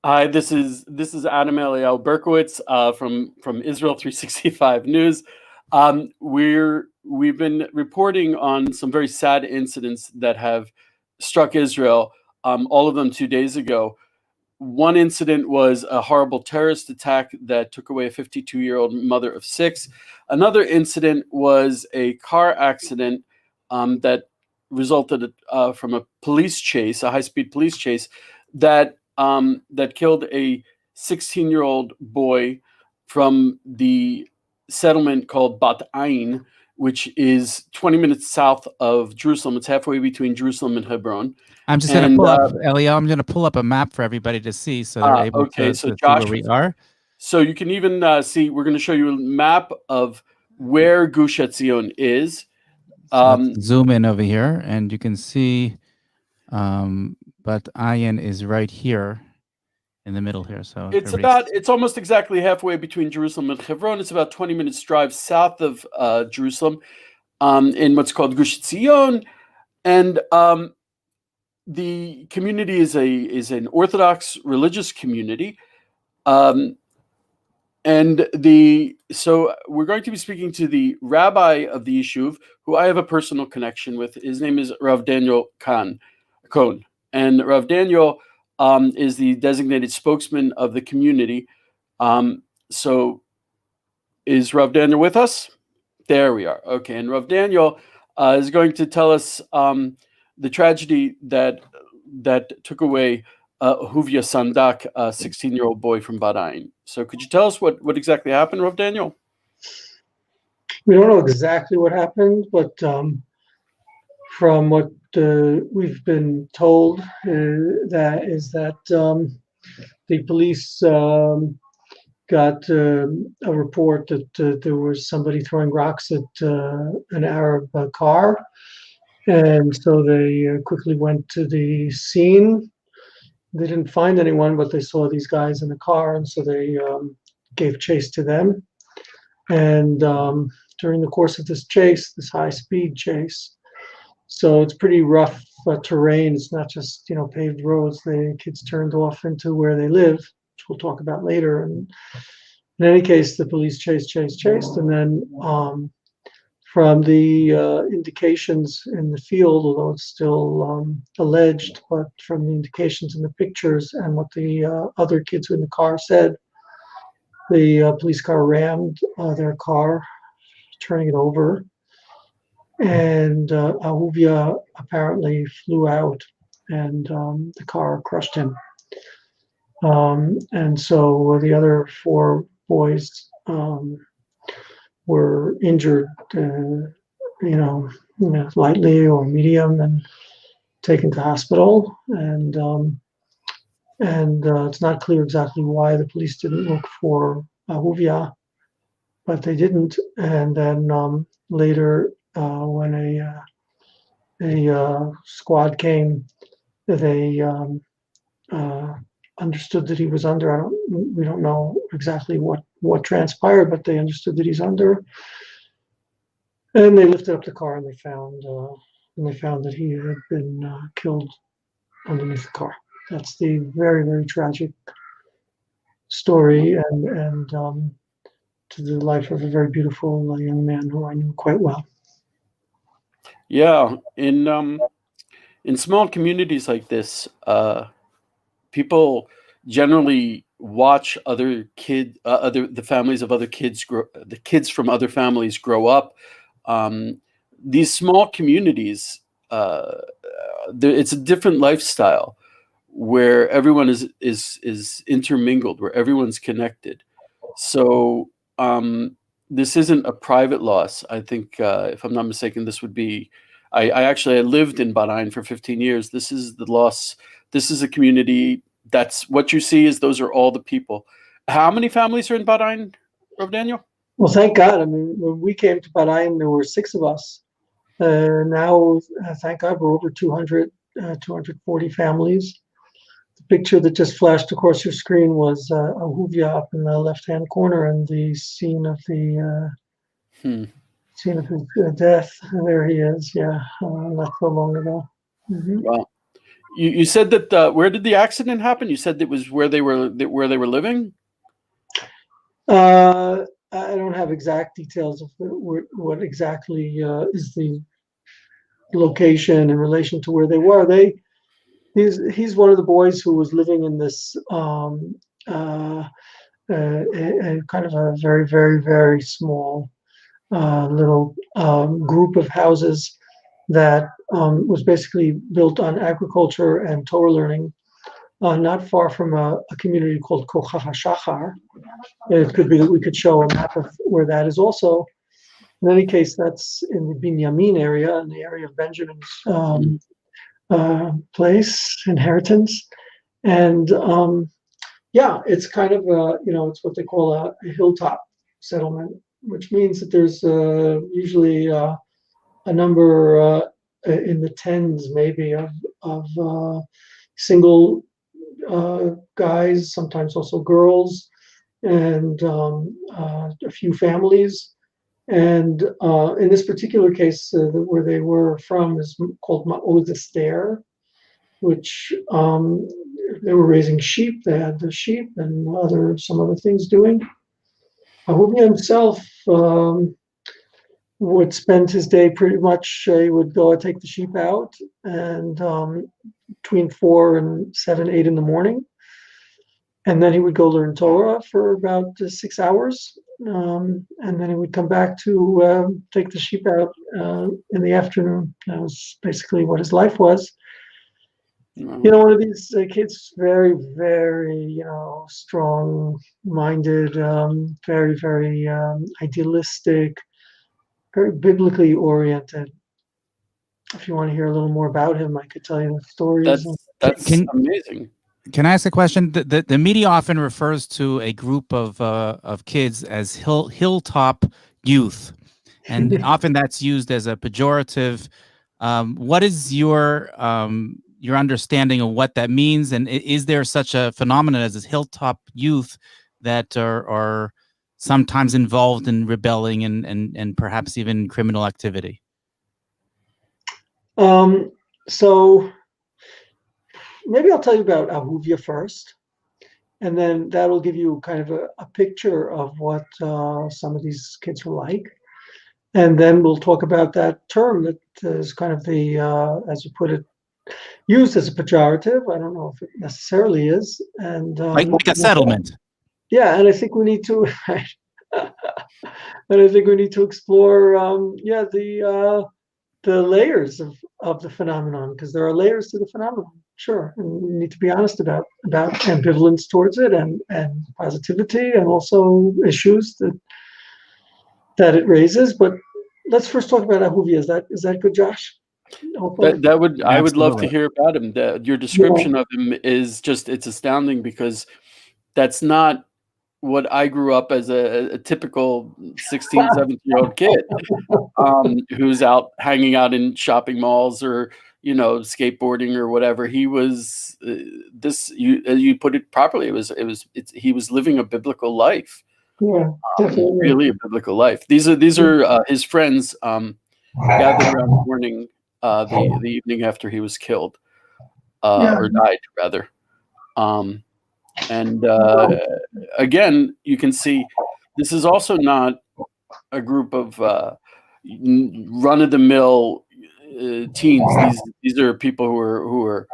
Hi, this is Adam Eliel Berkowitz from Israel 365 News. We've been reporting on some very sad incidents that have struck Israel. All of them 2 days ago. One incident was a horrible terrorist attack that took away a 52-year-old mother of six. Another incident was a car accident that resulted from a police chase, a high-speed police chase that killed a 16-year-old boy from the settlement called Bat Ayin, which is 20 minutes south of Jerusalem. It's halfway between Jerusalem and Hebron. I'm just going to And pull up, Eliel, I'm going to pull up a map for everybody to see so they're able okay, to so see Josh, where we are. so you can even see, we're going to show you a map of where Gush Etzion is. So let's zoom in over here, and you can see Bat Ayin is right here in the middle here. So It's almost exactly halfway between Jerusalem and Hebron. It's about 20 minutes drive south of Jerusalem, in what's called Gush Etzion. And the community is an Orthodox religious community. So we're going to be speaking to the rabbi of the yishuv, who I have a personal connection with. His name is Rav Daniel Cohn, and Rav Daniel is the designated spokesman of the community. So is Rav Daniel with us? There we are. Okay, and Rav Daniel is going to tell us the tragedy that took away Huvia Sandak, a 16-year-old boy from Bat Ayin. So could you tell us what exactly happened, Rav Daniel? We don't know exactly what happened, but from what we've been told, that the police got a report that there was somebody throwing rocks at an Arab car, and so they quickly went to the scene. They didn't find anyone, but they saw these guys in the car, and so they gave chase to them. And during the course of this chase, this high-speed chase, so it's pretty rough terrain. It's not just paved roads. The kids turned off into where they live, which we'll talk about later. And in any case, the police chased, and then from the indications in the field, although it's still alleged, but from the indications in the pictures and what the other kids in the car said, the police car rammed their car, turning it over, and Ahuvia apparently flew out, and the car crushed him. And so the other four boys were injured, lightly or medium, and taken to hospital. And it's not clear exactly why the police didn't look for Ahuvia, but they didn't. And then later, when a squad came, they understood that he was under. We don't know exactly what transpired, but they understood that he's under. And they lifted up the car, and they found that he had been killed underneath the car. That's the very, very tragic story, and to the life of a very beautiful young man who I knew quite well. Yeah, in small communities like this, people generally watch the families of other kids the kids from other families grow up. These small communities, it's a different lifestyle where everyone is intermingled, where everyone's connected. So this isn't a private loss. I think, if I'm not mistaken, this would be. I lived in Bat Ayin for 15 years. This is the loss. This is a community. That's what you see. Those are all the people. How many families are in Bat Ayin, Rav Daniel? Well, thank God. I mean, when we came to Bat Ayin, there were 6 of us. Now, thank God, we're over 200, 240 families. The picture that just flashed across your screen was Ahuvia up in the left-hand corner, and the scene of his death. There he is. Yeah, not so long ago. Mm-hmm. Wow. You said that where did the accident happen? You said it was where they were living. I don't have exact details of what exactly is the location in relation to where they were. He's one of the boys who was living in this a kind of a very, very, very small little group of houses that was basically built on agriculture and Torah learning, not far from a community called Kochach HaShachar. It could be that we could show a map of where that is also. In any case, that's in the Binyamin area, in the area of Benjamin's place, inheritance. And yeah, it's kind of it's what they call a hilltop settlement, which means that there's usually a number in the tens, maybe, of single guys, sometimes also girls, and a few families. And in this particular case, where they were from is called Ma'od Esther, which they were raising sheep. They had the sheep and some other things doing. Ahuvia himself would spend his day pretty much, he would go and take the sheep out, and between 4 and 7, 8 in the morning. And then he would go learn Torah for about 6 hours. And then he would come back to take the sheep out in the afternoon. That was basically what his life was. One of these kids, very, very, strong-minded, very, very idealistic, very biblically oriented. If you want to hear a little more about him, I could tell you the stories. That's amazing. Can I ask a question? The media often refers to a group of kids as hilltop youth, and often that's used as a pejorative. What is your understanding of what that means, and is there such a phenomenon as this hilltop youth that are sometimes involved in rebelling and perhaps even criminal activity? So maybe I'll tell you about Ahuvia first, and then that'll give you kind of a picture of what some of these kids were like. And then we'll talk about that term that is kind of the, as you put it, used as a pejorative. I don't know if it necessarily is. And like a settlement. Yeah, and I think we need to, and I think we need to explore, the layers of the phenomenon, because there are layers to the phenomenon. Sure, and we need to be honest about ambivalence towards it, and positivity, and also issues that it raises. But let's first talk about Ahuvia. Is that good, Josh? I would love to hear about him. Your description of him is it's astounding, because that's not what I grew up as a typical 16, 17-year-old kid who's out hanging out in shopping malls or skateboarding or whatever. He was you put it properly. He was living a biblical life. Yeah, definitely. Really a biblical life. These are his friends gathered around the morning, the evening after he was killed, or died rather. And again, you can see this is also not a group of run-of-the-mill teens. These are people who are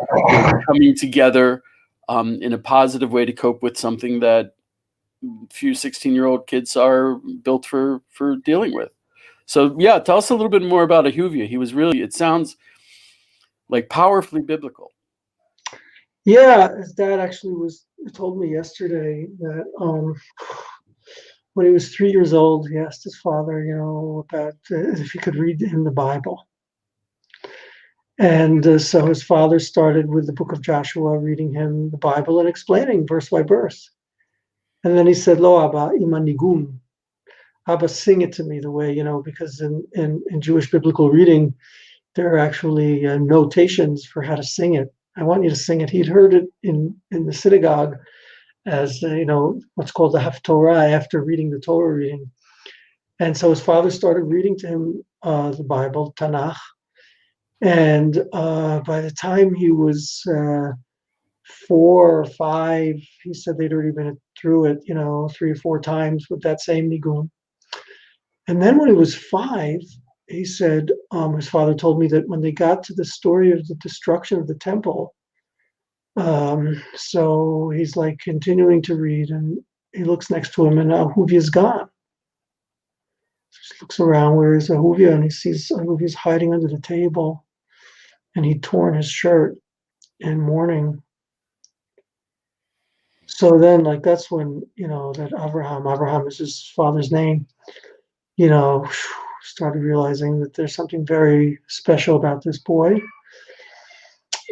coming together in a positive way to cope with something that few 16-year-old kids are built for dealing with. So yeah, tell us a little bit more about Ahuvia. He was really, it sounds like, powerfully biblical. Yeah, his dad actually told me yesterday that when he was 3 years old, he asked his father, about if he could read him the Bible. And so his father started with the book of Joshua, reading him the Bible and explaining verse by verse. And then he said, "Lo, Abba, ima nigun." Abba, sing it to me the way, because in Jewish biblical reading, there are actually notations for how to sing it. I want you to sing it. He'd heard it in the synagogue as, what's called the Haftorah, after reading the Torah reading. And so his father started reading to him the Bible, Tanakh. And by the time he was 4 or 5, he said they'd already been through it, 3 or 4 times with that same nigun. And then when he was 5, he said, his father told me that when they got to the story of the destruction of the temple, so he's like continuing to read, and he looks next to him, and Ahuvia's gone. So he looks around, where is Ahuvia? And he sees Ahuvia's hiding under the table, and he'd torn his shirt in mourning. So then, like, that's when, that Abraham is his father's name, started realizing that there's something very special about this boy.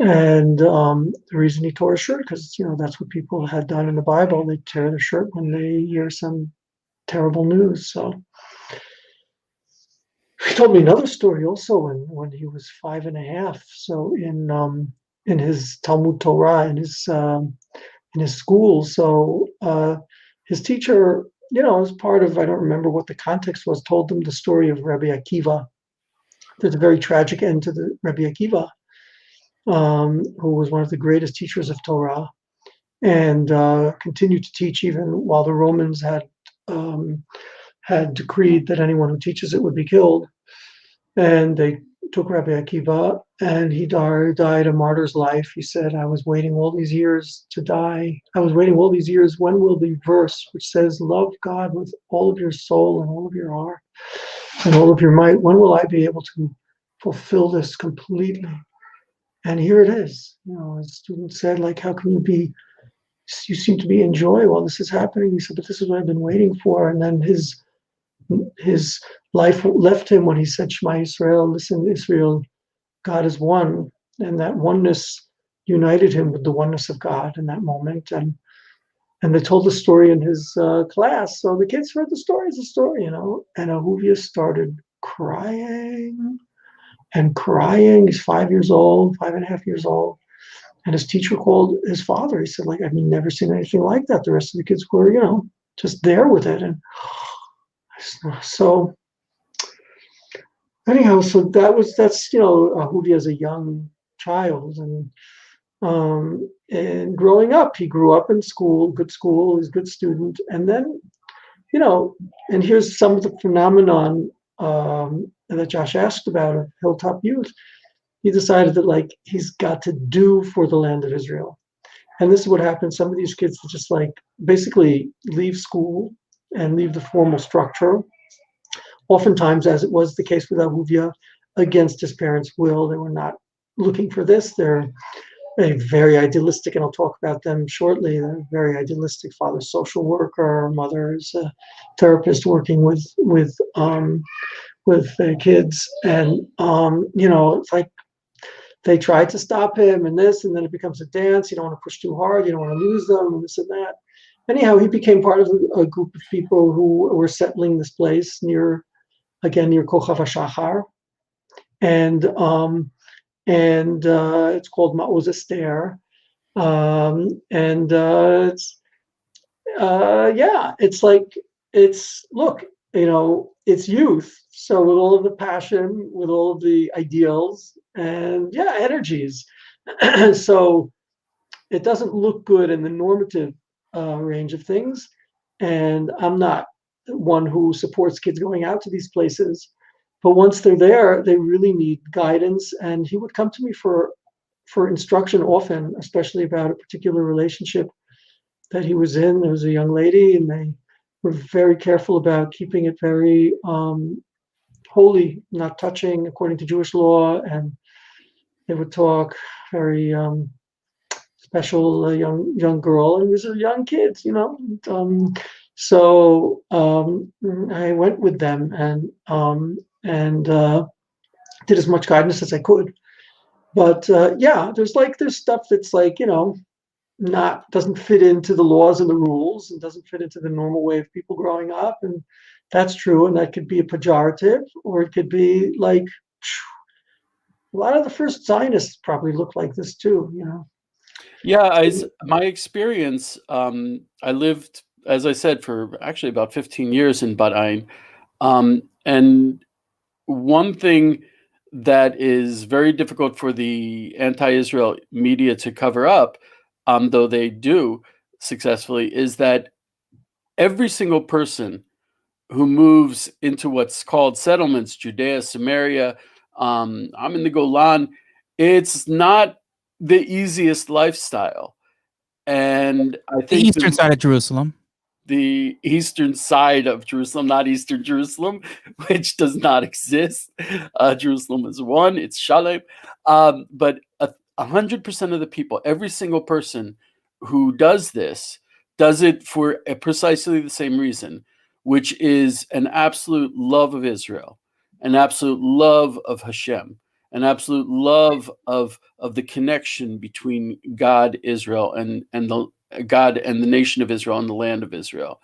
And the reason he tore his shirt, because, that's what people had done in the Bible. They tear their shirt when they hear some terrible news. So he told me another story also when he was 5.5. So in his Talmud Torah, in his school. So his teacher, as part of, I don't remember what the context was, told them the story of Rabbi Akiva. There's a very tragic end to the Rabbi Akiva, who was one of the greatest teachers of Torah, and continued to teach even while the Romans had decreed that anyone who teaches it would be killed. And they took Rabbi Akiva, and he died a martyr's life. He said, I was waiting all these years to die. I was waiting all these years. When will the verse which says, love God with all of your soul and all of your heart and all of your might, when will I be able to fulfill this completely? And here it is. A student said, like, how can you seem to be in joy while this is happening? He said, but this is what I've been waiting for. And then his life left him when he said, Shema Yisrael, listen, Israel, God is one. And that oneness united him with the oneness of God in that moment. And they told the story in his class. So the kids heard the story as a story, and Ahuvia started crying and crying. He's 5 years old, 5.5 years old. And his teacher called his father. He said, like, I've never seen anything like that. The rest of the kids were, just there with it. And so anyhow, so that's Ahuvia as a young child, and growing up, he grew up in school, he's a good student, and then, and here's some of the phenomenon that Josh asked about of Hilltop Youth. He decided that, like, he's got to do for the land of Israel. And this is what happens. Some of these kids just, like, basically leave school and leave the formal structure. Oftentimes, as it was the case with Ahuvia, against his parents' will. They were not looking for this. They're very idealistic, and I'll talk about them shortly. They're very idealistic. Father's social worker, mother is a therapist working with kids, and it's like they tried to stop him and this, and then it becomes a dance. You don't want to push too hard. You don't want to lose them, and this and that. Anyhow, he became part of a group of people who were settling this place near Kochav HaShachar, and it's called Ma'oz Esther, and it's like, it's youth. So with all of the passion, with all of the ideals, and energies, so it doesn't look good in the normative range of things. And I'm not one who supports kids going out to these places, but once they're there, they really need guidance. And he would come to me for instruction often, especially about a particular relationship that he was in. There was a young lady, and they were very careful about keeping it very holy, not touching according to Jewish law. And they would talk very special young girl, and these are young kids, so I went with them and did as much guidance as I could. But there's stuff that's like, doesn't fit into the laws and the rules, and doesn't fit into the normal way of people growing up, and that's true. And that could be a pejorative, or it could be like, a lot of the first Zionists probably look like this too, Yeah, my experience, I lived, as I said, for actually about 15 years in Bat Ayin. And one thing that is very difficult for the anti-Israel media to cover up, though they do successfully, is that every single person who moves into what's called settlements, Judea, Samaria, I'm in the Golan, it's not the easiest lifestyle. And I The think eastern side of Jerusalem. the eastern side of Jerusalem, not Eastern Jerusalem, which does not exist. Jerusalem is one, it's Shalem. But 100% of the people, every single person who does this, does it for precisely the same reason, which is an absolute love of Israel, an absolute love of Hashem, an absolute love of the connection between God, Israel, and the God and the nation of Israel and the land of Israel.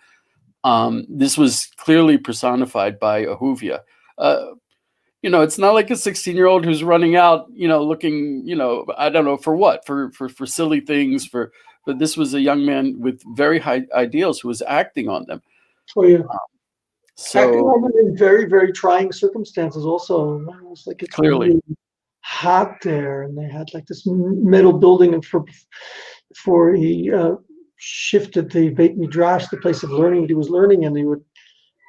This was clearly personified by Ahuvia. It's not like a 16-year-old who's running out, looking, I don't know for what, for silly things, but this was a young man with very high ideals who was acting on them. Oh yeah. Acting So on them in very, very trying circumstances also. It was like it's clearly, really hot there, and they had like this metal building, and before he shifted the Beit Midrash, the place of learning that he was learning, and he would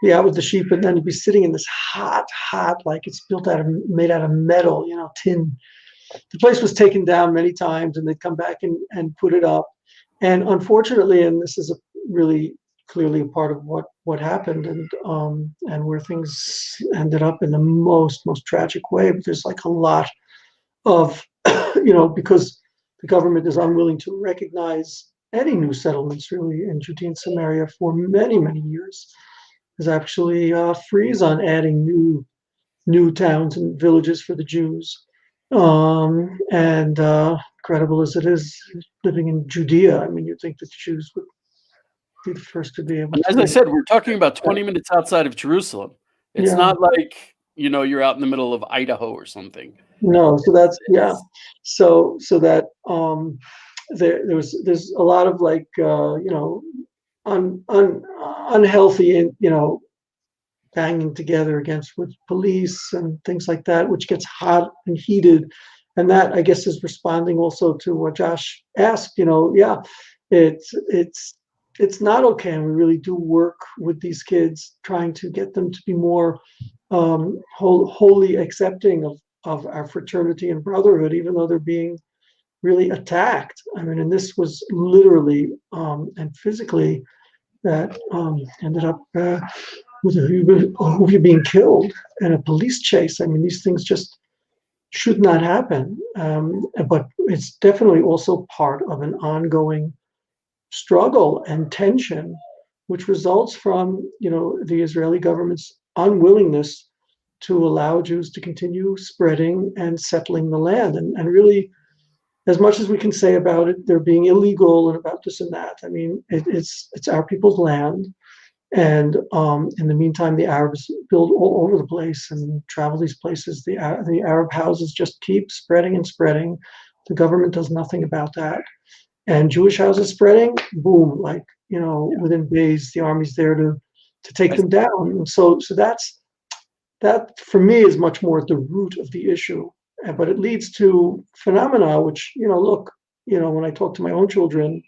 be out with the sheep, and then he'd be sitting in this hot, like it's made out of metal, tin. The place was taken down many times, and they'd come back and put it up. And unfortunately, and this is a really clearly a part of what happened, and where things ended up in the most tragic way. But there's like a lot of, because the government is unwilling to recognize any new settlements really in Judea and Samaria for many, many years. There's actually a freeze on adding new towns and villages for the Jews. And incredible as it is living in Judea, I mean, you'd think that the Jews would be the first to be able and to. as I said, we're talking about 20 minutes outside of Jerusalem. It's Yeah. not like, you're out in the middle of Idaho or something. No, so that's so that there's a lot of like unhealthy and banging together against with police and things like that, which gets hot and heated, and that I guess is responding also to what Josh asked. It's not okay, and we really do work with these kids, trying to get them to be more wholly accepting of our fraternity and brotherhood, even though they're being really attacked. I mean, and this was literally and physically that ended up with Ahuvia being killed and a police chase. I mean, these things just should not happen. But it's definitely also part of an ongoing struggle and tension, which results from the Israeli government's unwillingness to allow Jews to continue spreading and settling the land. And really, as much as we can say about it, they're being illegal and about this and that. I mean, it's our people's land. And in the meantime, the Arabs build all over the place and travel these places. The Arab houses just keep spreading and spreading. The government does nothing about that. And Jewish houses spreading, boom, like, within days, the army's there to take them down. And so that for me is much more at the root of the issue. But it leads to phenomena which, look, when I talk to my own children,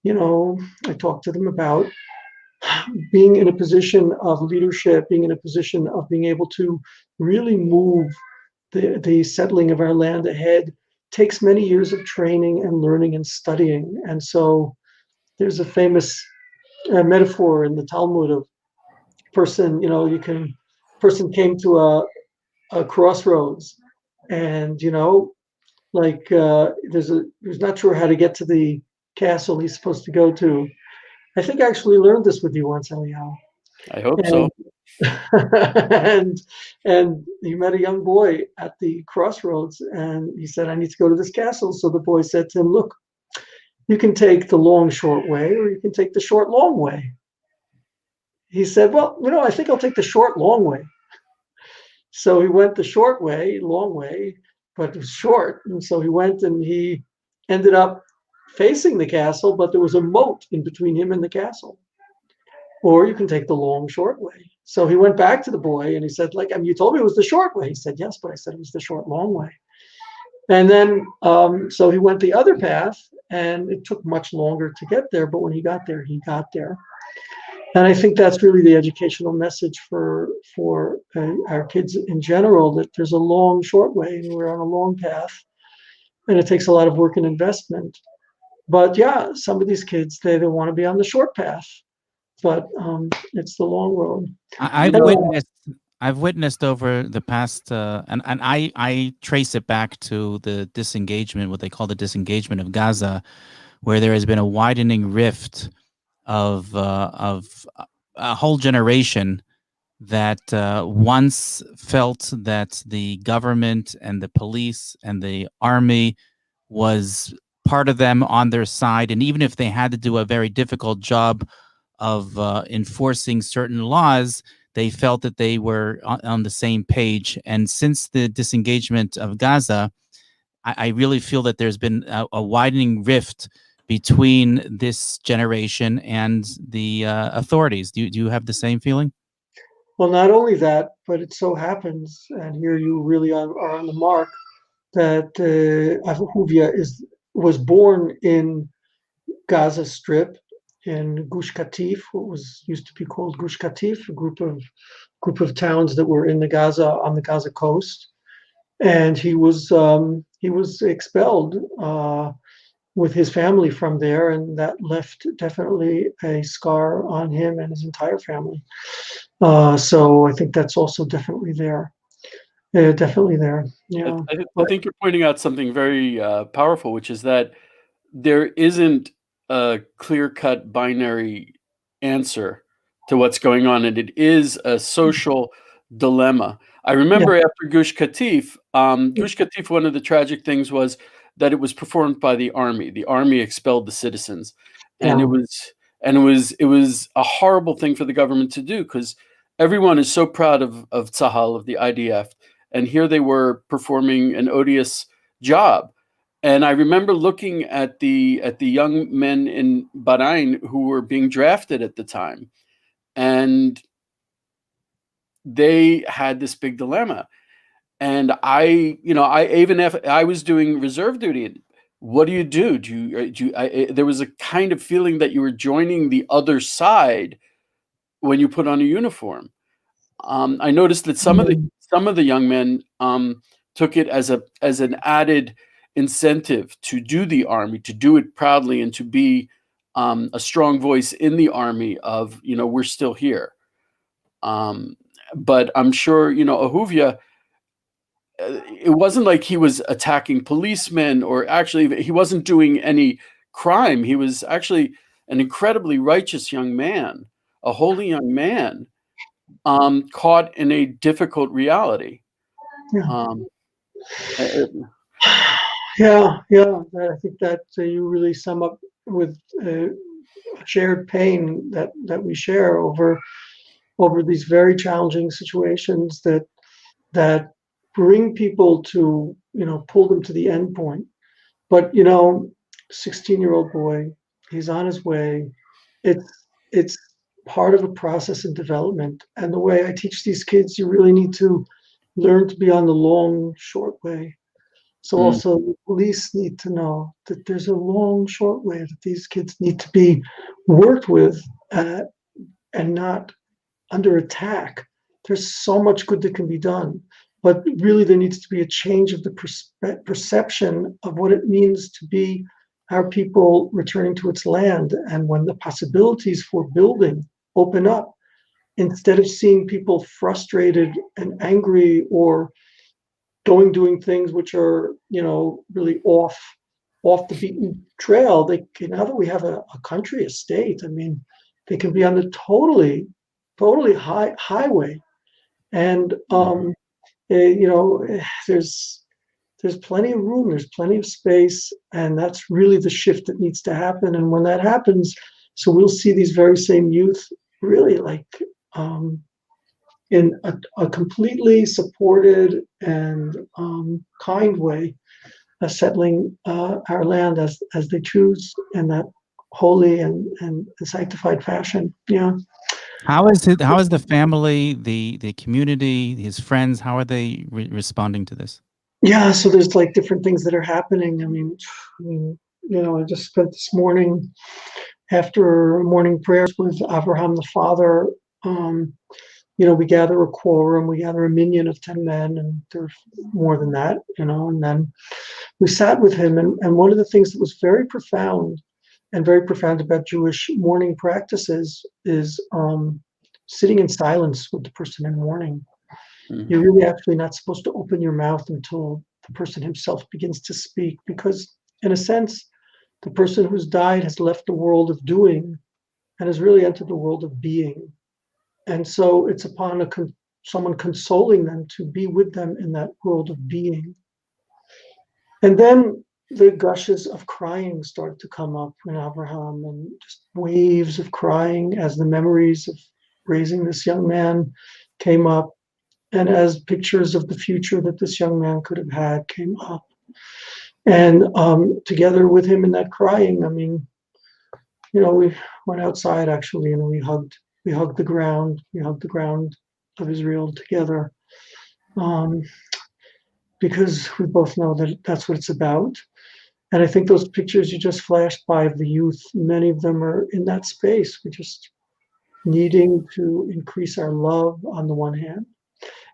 I talk to them about being in a position of leadership, being in a position of being able to really move the settling of our land ahead takes many years of training and learning and studying. And so there's a famous metaphor in the Talmud of person came to a crossroads, and there's not sure how to get to the castle he's supposed to go to. I think I actually learned this with you once, Eliyahu. I hope so. And he met a young boy at the crossroads, and he said, "I need to go to this castle." So the boy said to him, "Look, you can take the long short way, or you can take the short long way." He said, "Well, I think I'll take the short long way." So he went the short way, long way, but it was short. And so he went, and he ended up facing the castle, but there was a moat in between him and the castle. or you can take the long, short way. So he went back to the boy and he said, like, I mean, you told me it was the short way. He said, yes, but I said it was the short, long way. And then, so he went the other path, and it took much longer to get there. But when he got there, he got there. And I think that's really the educational message for our kids in general, that there's a long, short way, and we're on a long path, and it takes a lot of work and investment. But yeah, some of these kids, they want to be on the short path, but it's the long road. I've You know, witnessed I've witnessed over the past and I trace it back to the disengagement, what they call the disengagement of Gaza, where there has been a widening rift of a whole generation that once felt that the government and the police and the army was part of them, on their side, and even if they had to do a very difficult job of enforcing certain laws, they felt that they were on the same page. And since the disengagement of Gaza, I really feel that there's been a widening rift between this generation and the authorities. Do you have the same feeling? Well, not only that, but it so happens, and here you really are on the mark, that Ahuvia was born in Gaza Strip, in Gush Katif, what was used to be called Gush Katif, a group of towns that were in the Gaza, on the Gaza coast, and he was expelled with his family from there, and that left definitely a scar on him and his entire family. So I think that's also definitely there. Definitely there. Yeah. I think you're pointing out something very powerful, which is that there isn't a clear-cut binary answer to what's going on, and it is a social dilemma. I remember after Gush Katif, one of the tragic things was that it was performed by the army. The army expelled the citizens, and Yeah. it was a horrible thing for the government to do, because everyone is so proud of Tzahal, of the IDF, and here they were performing an odious job. And I remember looking at the young men in Bat Ayin who were being drafted at the time, and they had this big dilemma. And even if I was doing reserve duty, what do you do? There was a kind of feeling that you were joining the other side when you put on a uniform. I noticed that some of the young men took it as an added incentive to do the army, to do it proudly, and to be a strong voice in the army of, we're still here. But I'm sure, Ahuvia, it wasn't like he was attacking policemen, or actually he wasn't doing any crime. He was actually an incredibly righteous young man, a holy young man, caught in a difficult reality. Yeah. Yeah. I think that you really sum up with shared pain that we share over these very challenging situations that bring people to, pull them to the end point. But 16-year-old boy, he's on his way. It's part of a process of development. And the way I teach these kids, you really need to learn to be on the long, short way. So also the police need to know that there's a long, short way that these kids need to be worked with and not under attack. There's so much good that can be done, but really there needs to be a change of the perception of what it means to be our people returning to its land. And when the possibilities for building open up, instead of seeing people frustrated and angry or doing things which are, really off the beaten trail, now that we have a country, a state, I mean, they can be on the totally highway. And there's plenty of room, there's plenty of space, and that's really the shift that needs to happen. And when that happens, so we'll see these very same youth really in a completely supported and kind way, settling our land as they choose in that holy and sanctified fashion. Yeah. How is it? How is the family, the community, his friends? How are they responding to this? Yeah, so there's like different things that are happening. I just spent this morning after morning prayers with Abraham the father. Um, we gather a quorum, we gather a minyan of 10 men, and there's more than that, and then we sat with him. And one of the things that was very profound about Jewish mourning practices is sitting in silence with the person in mourning. You're really actually not supposed to open your mouth until the person himself begins to speak, because in a sense, the person who's died has left the world of doing and has really entered the world of being. And so it's upon someone consoling them to be with them in that world of being. And then the gushes of crying start to come up in Abraham, and just waves of crying as the memories of raising this young man came up, and as pictures of the future that this young man could have had came up. And together with him in that crying, we went outside actually, and we hugged the ground. We hugged the ground of Israel together, because we both know that that's what it's about. And I think those pictures you just flashed by of the youth, many of them are in that space. We're just needing to increase our love on the one hand.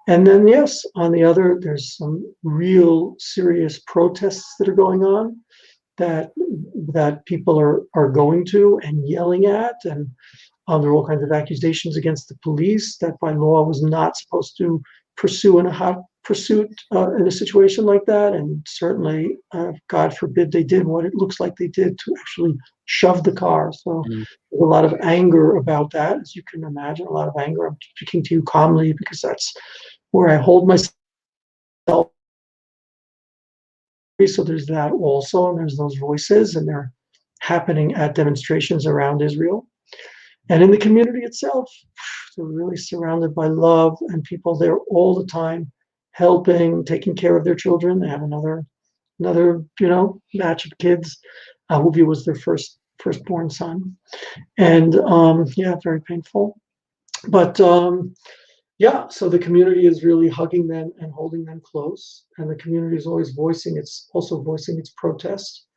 And then, yes, on the other, there's some real serious protests that are going on that people are going to and yelling at. And there are all kinds of accusations against the police that by law was not supposed to pursue in a hot pursuit in a situation like that. And certainly, God forbid they did what it looks like they did, to actually shove the car. So there's a lot of anger about that, as you can imagine, a lot of anger. I'm speaking to you calmly because that's where I hold myself. So there's that also, and there's those voices, and they're happening at demonstrations around Israel. And in the community itself, they're really surrounded by love, and people there all the time, helping, taking care of their children. They have another batch of kids. Ahuvi was their firstborn son, and very painful. But so the community is really hugging them and holding them close, and the community is always voicing its protest,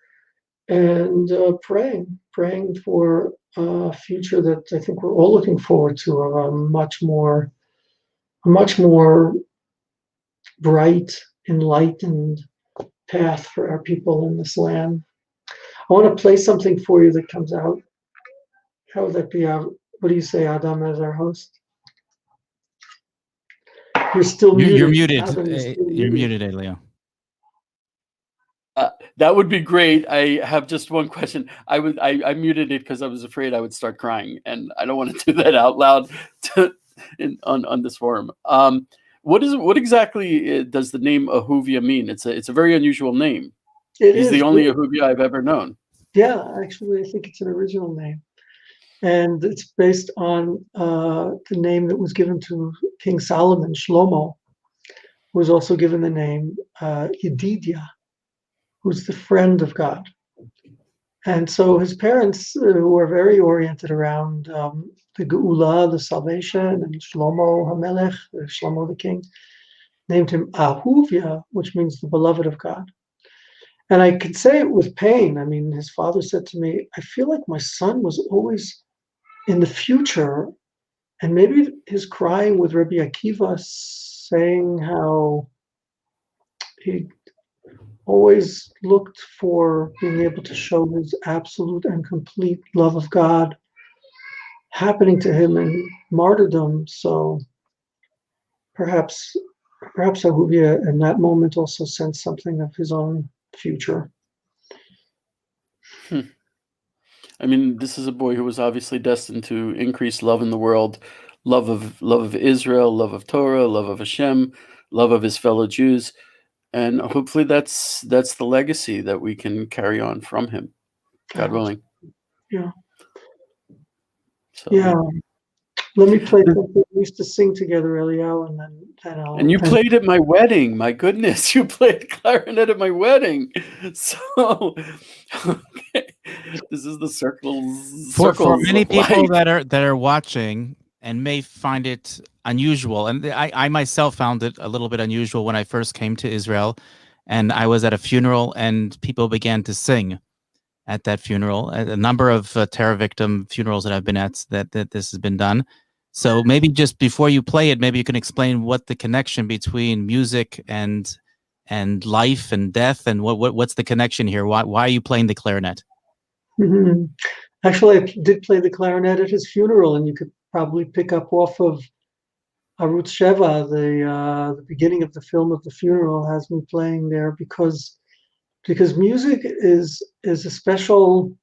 and praying for a future that I think we're all looking forward to, of a much more bright, enlightened path for our people in this land. I want to play something for you that comes out. How would that be? What do you say, Adam, as our host? You're still muted. You're muted. Adam, You're muted, Elio. That would be great. I have just one question. I muted it because I was afraid I would start crying, and I don't want to do that out loud on this forum. What exactly does the name Ahuvia mean? It's a very unusual name. He's the only Ahuvia I've ever known. Yeah, actually, I think it's an original name, and it's based on the name that was given to King Solomon. Shlomo was also given the name Yedidia, who's the friend of God. And so his parents, who were very oriented around the Geula, the salvation, and Shlomo HaMelech, Shlomo the king, named him Ahuvia, which means the beloved of God. And I could say it with pain. I mean, his father said to me, I feel like my son was always in the future. And maybe his crying with Rabbi Akiva, saying how he always looked for being able to show his absolute and complete love of God happening to him in martyrdom. So perhaps Ahuvia in that moment also sensed something of his own future. I mean, this is a boy who was obviously destined to increase love in the world, love of Israel, love of Torah, love of Hashem, love of his fellow Jews. And hopefully that's the legacy that we can carry on from him, God willing. Yeah. So, yeah. Let me play something we used to sing together, Elio, and then I'll. And you played at my wedding. My goodness, you played clarinet at my wedding. So, okay. This is the circles. For many people that are watching and may find it unusual. And I myself found it a little bit unusual when I first came to Israel, and I was at a funeral and people began to sing at that funeral. A number of terror victim funerals that I've been at that this has been done. So maybe just before you play it, maybe you can explain what the connection between music and life and death, and what's the connection here? Why are you playing the clarinet? Mhm. Actually, I did play the clarinet at his funeral, and you could probably pick up off of Arutz Sheva, the beginning of the film of the funeral has me playing there because music is a special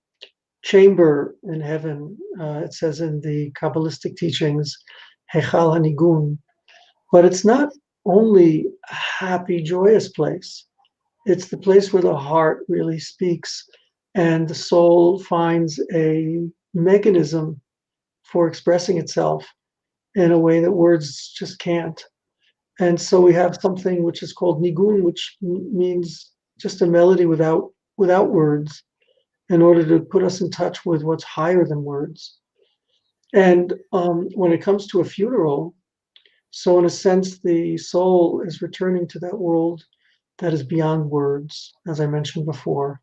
chamber in heaven. It says in the Kabbalistic teachings, Hechal Hanigun, but it's not only a happy, joyous place. It's the place where the heart really speaks and the soul finds a mechanism for expressing itself in a way that words just can't. And so we have something which is called nigun, which means just a melody without words, in order to put us in touch with what's higher than words. And when it comes to a funeral, so in a sense, the soul is returning to that world that is beyond words, as I mentioned before.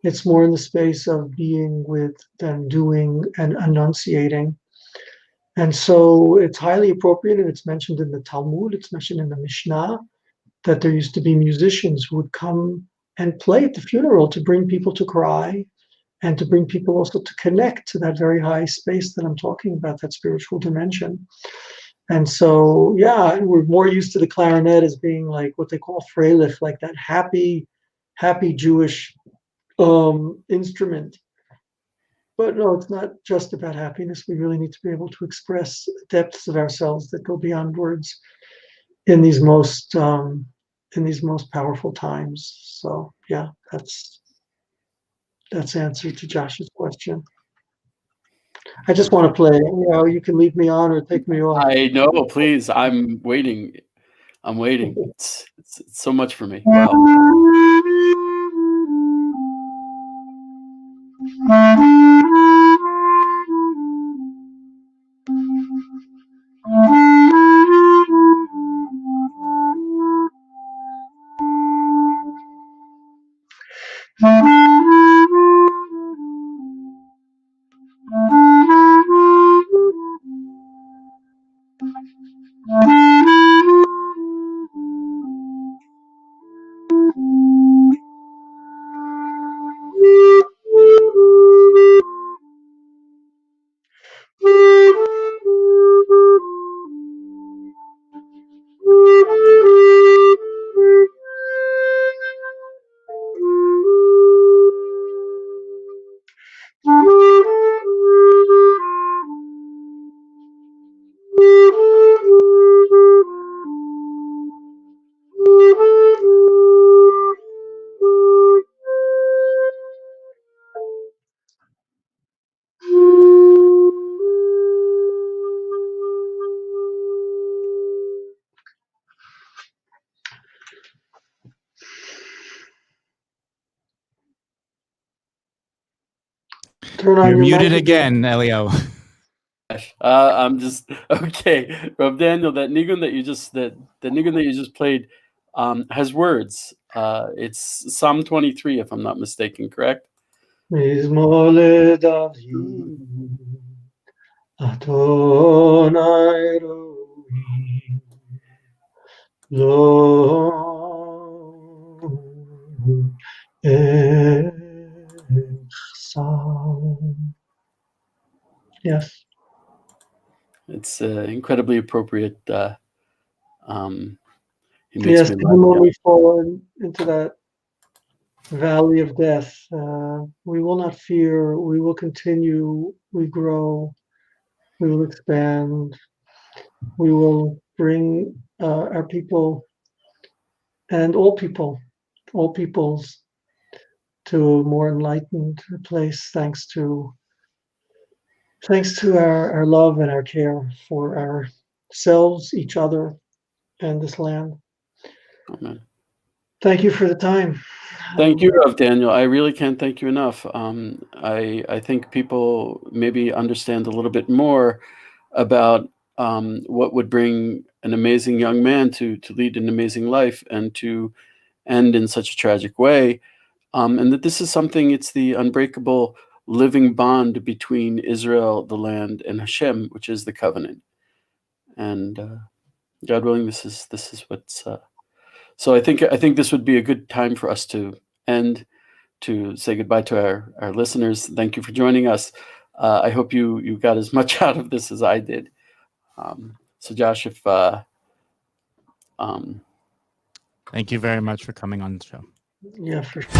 It's more in the space of being with than doing and enunciating. And so it's highly appropriate, and it's mentioned in the Talmud, it's mentioned in the Mishnah, that there used to be musicians who would come and play at the funeral to bring people to cry and to bring people also to connect to that very high space that I'm talking about, that spiritual dimension. And so, yeah, we're more used to the clarinet as being like what they call freilich, like that happy Jewish instrument. But no, it's not just about happiness. We really need to be able to express depths of ourselves that go beyond words in these most powerful times. So yeah, that's answer to Josh's question. I just want to play. You can leave me on or take me off. I know, please. I'm waiting. It's so much for me. Wow. Turn on You're your muted mic again, Elio. I'm just okay, Rob Daniel. That nigun that you just the nigun that you just played has words. It's Psalm 23, if I'm not mistaken. Correct? Mizmor leDavid, Adonai Elohim, Lo Echsal. Yes. It's incredibly appropriate. He makes Yes, me even when laugh. we fall into that valley of death, we will not fear. We will continue. We grow. We will expand. We will bring our people and all peoples to a more enlightened place, thanks to our love and our care for ourselves, each other, and this land. Amen. Thank you for the time. Thank you, Rav Daniel. I really can't thank you enough. I think people maybe understand a little bit more about what would bring an amazing young man to lead an amazing life and to end in such a tragic way, and that this is something, it's the unbreakable living bond between Israel, the land, and Hashem, which is the covenant. And God willing, this is what's. So I think this would be a good time for us to end, to say goodbye to our listeners. Thank you for joining us. I hope you got as much out of this as I did. So Josh, if thank you very much for coming on the show. Yeah, for sure.